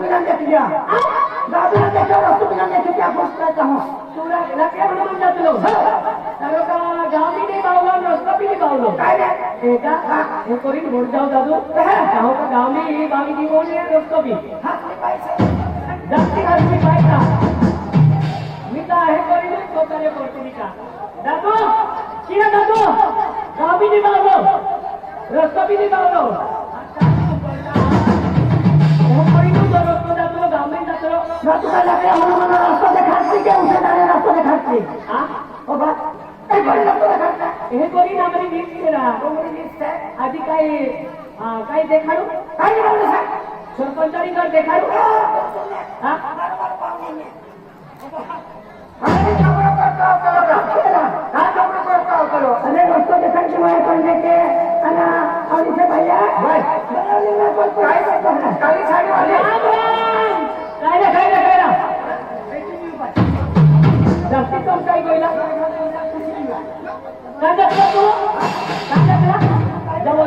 बिना किया दाबिना देखो रस्तो बिना किया पोस्टता हूं तुला लगे म्हणून जातलो तारो का गावी नाही बावलो रस्तो बी नाही बावलो काय रे एका हे कोरी मोड जाऊ दादू गाव का गावी बावी दी बोलले रस्तो बी हात पैसे जास्ती आदमी पाहिला मी तर हे कोरी तो करे पडते का दादू किरा दादू गावी नाही बावलो रस्तो बी नाही बावलो तू काय लागला म्हणून रस्ता देखाती के उसे जाने रास्ता देखाती हां ओ बा ए बड़ी रास्ता देखाता हे कोरी ना मेरी लिस्ट केला तो मेरी लिस्ट है आधी काय देखाडू काय देखाडू सर सरपंचानी कर देखाडू हां बरोबर पावनी अरे चोरो करता करो अरे रस्ता देखाती मैं करने के अना और इसे भैया भाई बनाने में कोई काय करता है काली साड़ी वाले काय ना जास्ती कम काय गोयला कांदा तू जाओ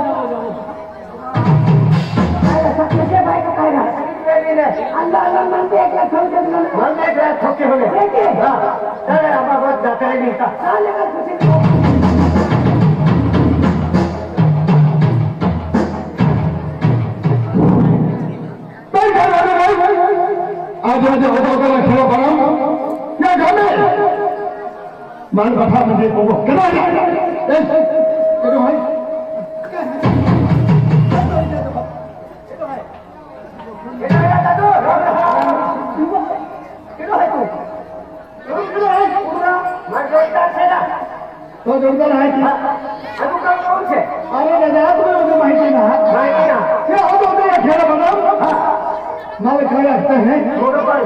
काय सत्य भाई का काय ना अल्लाह म्हणते एक लाख ठेवते मन एक लाख ठोके होले हां चल बाबा बहुत जाता है नहीं का चले का खुशी आज होता खेळ बघा या गाणे मान कथा म्हणजे बघू केव्हा भाई तो जोरदार आहे की अरे दादा तुम्हाला माहिती ना हे होतो खेळ बघा मला काय असतं हे बरोबर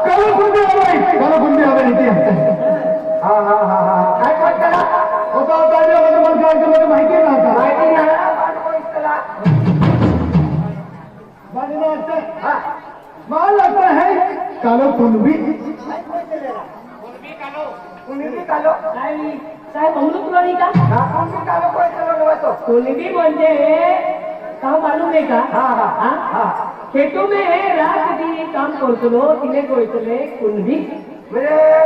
कलकुंडी हवे इथे काय करता होता माहिती ना मला लगता है कालो कुंडी काय म्हणू तुला नाही का कुणबी म्हणजे का मालूम है का खेतों में रात दिन काम करतो तिने कोयतले कुणबी